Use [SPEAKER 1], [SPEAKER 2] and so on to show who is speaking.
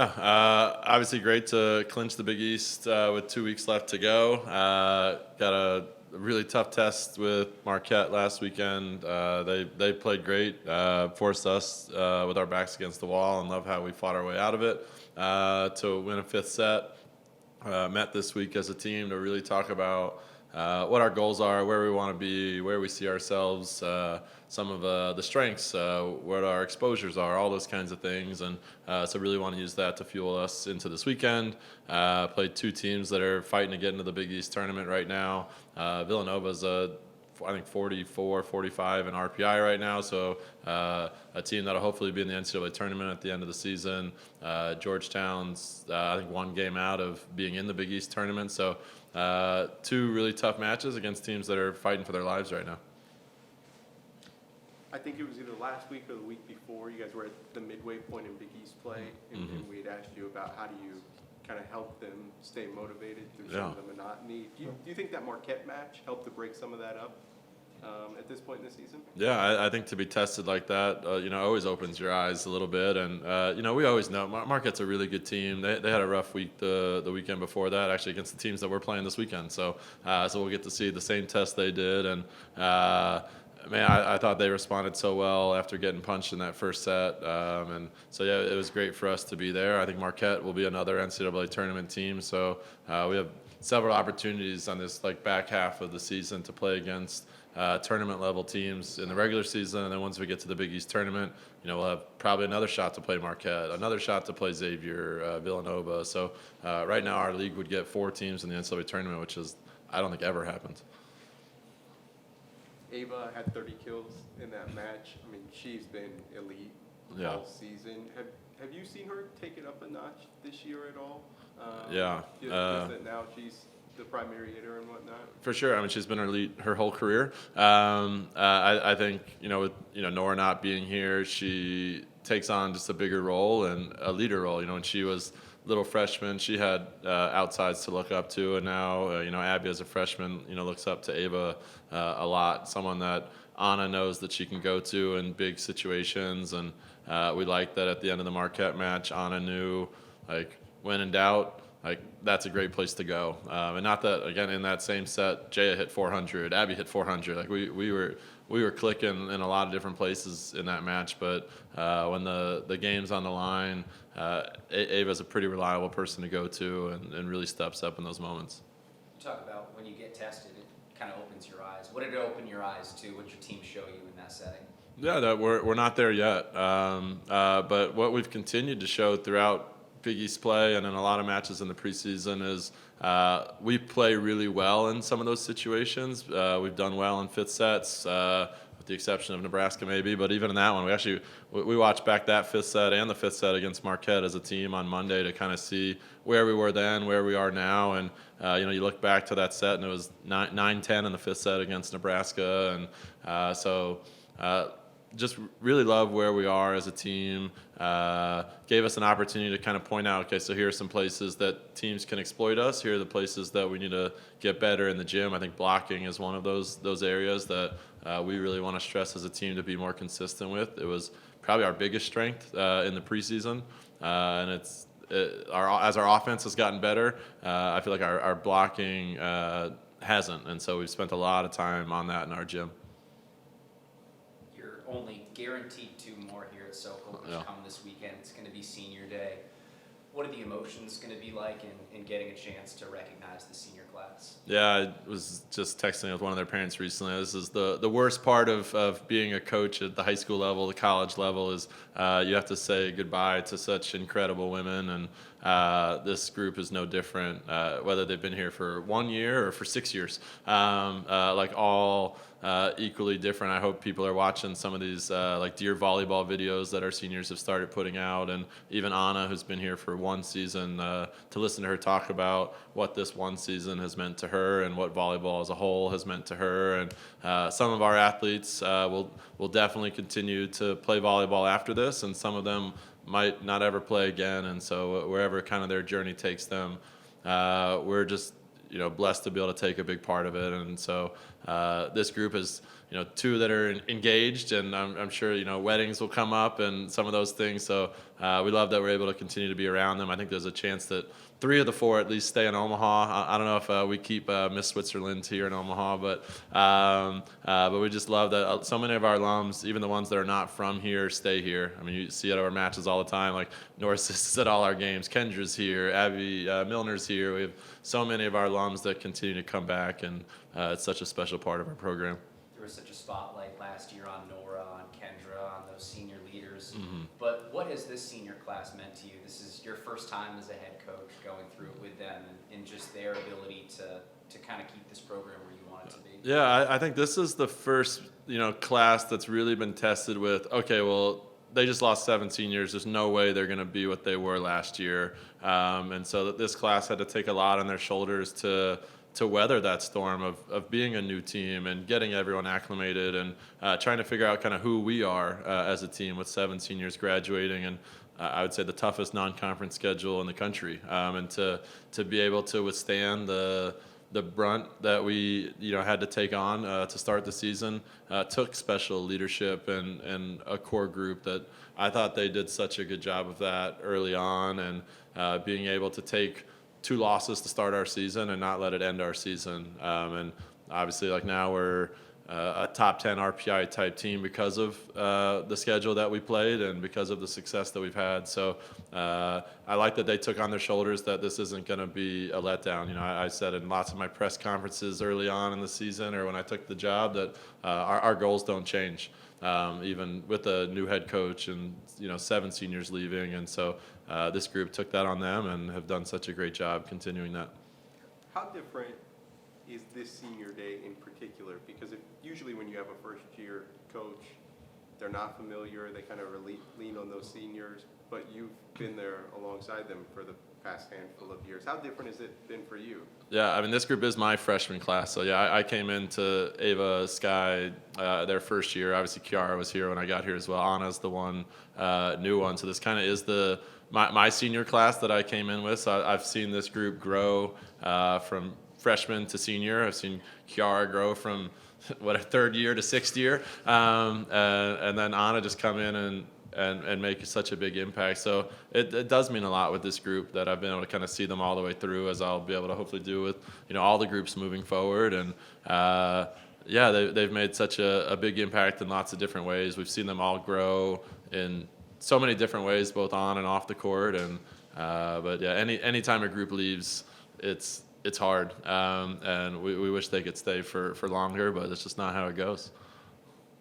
[SPEAKER 1] Obviously great to clinch the Big East with 2 weeks left to go. Got a really tough test with Marquette last weekend. They played great, forced us with our backs against the wall, and love how we fought our way out of it to win a fifth set. Met this week as a team to really talk about what our goals are, where we want to be, where we see ourselves, some of the strengths, what our exposures are, all those kinds of things. And so really want to use that to fuel us into this weekend. Played two teams that are fighting to get into the Big East tournament right now. Villanova's I think 44, 45 in RPI right now. So a team that'll hopefully be in the NCAA tournament at the end of the season. Georgetown's I think one game out of being in the Big East tournament. So two really tough matches against teams that are fighting for their lives right now.
[SPEAKER 2] I think it was either last week or the week before. You guys were at the midway point in Big East play, and we had asked you about how do you kind of help them stay motivated through some of the monotony. Do you think that Marquette match helped to break some of that up at this point in the season?
[SPEAKER 1] Yeah, I think to be tested like that, always opens your eyes a little bit. And, we always know Marquette's a really good team. They had a rough week the weekend before that, actually, against the teams that we're playing this weekend. So we'll get to see the same test they did. And, I thought they responded so well after getting punched in that first set. And so, yeah, it was great for us to be there. I think Marquette will be another NCAA tournament team. So we have several opportunities on this back half of the season to play against tournament level teams in the regular season, and then once we get to the Big East tournament, we'll have probably another shot to play Marquette, another shot to play Xavier, Villanova. So right now our league would get 4 teams in the NCAA tournament, which is I don't think ever happened.
[SPEAKER 2] Ava had 30 kills in that match. I mean, she's been elite all season. Have you seen her take it up a notch this year at all? Just that now she's the primary hitter and whatnot.
[SPEAKER 1] For sure. I mean, she's been elite her whole career. I think with Nora not being here, she takes on just a bigger role and a leader role. When she was little freshman, she had outsides to look up to, and now Abby as a freshman looks up to Ava a lot. Someone that Anna knows that she can go to in big situations, and we like that at the end of the Marquette match, Anna knew when in doubt. That's a great place to go. And not that, again, in that same set, Jaya hit 400, Abby hit 400. We were clicking in a lot of different places in that match. But when the game's on the line, Ava's a pretty reliable person to go to and really steps up in those moments.
[SPEAKER 3] You talk about when you get tested, it kind of opens your eyes. What did it open your eyes to? What did your team show you in that setting?
[SPEAKER 1] Yeah, that we're not there yet. But what we've continued to show throughout Big East play and in a lot of matches in the preseason is we play really well in some of those situations. We've done well in fifth sets, with the exception of Nebraska maybe, but even in that one, we watched back that fifth set and the fifth set against Marquette as a team on Monday to kind of see where we were then, where we are now, and you look back to that set and it was 9-10 in the fifth set against Nebraska, and just really love where we are as a team. Gave us an opportunity to kind of point out, okay, so here are some places that teams can exploit us. Here are the places that we need to get better in the gym. I think blocking is one of those areas that we really want to stress as a team to be more consistent with. It was probably our biggest strength in the preseason, and as our offense has gotten better, I feel like our blocking hasn't, and so we've spent a lot of time on that in our gym.
[SPEAKER 3] Only guaranteed 2 more here at Sokol, which come this weekend. It's going to be senior day. What are the emotions going to be like in getting a chance to recognize the senior class? Yeah,
[SPEAKER 1] I was just texting with one of their parents recently. This is the worst part of being a coach at the high school level, the college level, is you have to say goodbye to such incredible women, and this group is no different, whether they've been here for 1 year or for 6 years. All equally different. I hope people are watching some of these Dear Volleyball videos that our seniors have started putting out, and even Anna, who's been here for 1 season, to listen to her talk about what this 1 season has meant to her and what volleyball as a whole has meant to her. And some of our athletes will definitely continue to play volleyball after this, and some of them might not ever play again. And so wherever kind of their journey takes them, we're just blessed to be able to take a big part of it. And so this group is 2 that are engaged, and I'm sure weddings will come up and some of those things. So we love that we're able to continue to be around them. I think there's a chance that 3 of the 4 at least stay in Omaha. I don't know if we keep Miss Switzerland here in Omaha, but we just love that so many of our alums, even the ones that are not from here, stay here. I mean, you see it at our matches all the time. Like Norris is at all our games. Kendra's here. Abby Milner's here. We have so many of our alums that continue to come back, and it's such a special part of our program.
[SPEAKER 3] There was such a spotlight last year on Nora, on Kendra, on those senior leaders.
[SPEAKER 1] Mm-hmm.
[SPEAKER 3] But what has this senior class meant to you? This is your first time as a head coach going through it with them, and just their ability to kind of keep this program where you want it to be.
[SPEAKER 1] Yeah, I think this is the first class that's really been tested with, okay, well, they just lost 7 seniors. There's no way they're going to be what they were last year. And so this class had to take a lot on their shoulders to weather that storm of being a new team and getting everyone acclimated and trying to figure out kind of who we are as a team with 7 seniors graduating, and I would say the toughest non-conference schedule in the country, and to be able to withstand the brunt that we had to take on to start the season took special leadership and a core group that I thought they did such a good job of that early on, and being able to take 2 losses to start our season and not let it end our season. And obviously, like now we're a top 10 RPI type team because of the schedule that we played and because of the success that we've had. So I like that they took on their shoulders that this isn't going to be a letdown. I said in lots of my press conferences early on in the season or when I took the job that our goals don't change, even with a new head coach and 7 seniors leaving. And so this group took that on them and have done such a great job continuing that.
[SPEAKER 2] How different is this senior day in particular? Because usually when you have a first-year coach, they're not familiar, they kind of lean on those seniors, but you've been there alongside them for the past handful of years. How different has it been for you?
[SPEAKER 1] Yeah, I mean, this group is my freshman class. So, yeah, I came into Ava, Sky, their first year. Obviously, Kiara was here when I got here as well. Anna's the new one. So this kind of is my senior class that I came in with. So I've seen this group grow from freshman to senior. I've seen Kiara grow from a 3rd year to 6th year, and then Anna just come in and make such a big impact. So it does mean a lot with this group that I've been able to kind of see them all the way through, as I'll be able to hopefully do with all the groups moving forward. And they've made such a big impact in lots of different ways. We've seen them all grow in so many different ways, both on and off the court. And but yeah, anytime a group leaves, it's hard, and we wish they could stay for longer, but it's just not how it goes.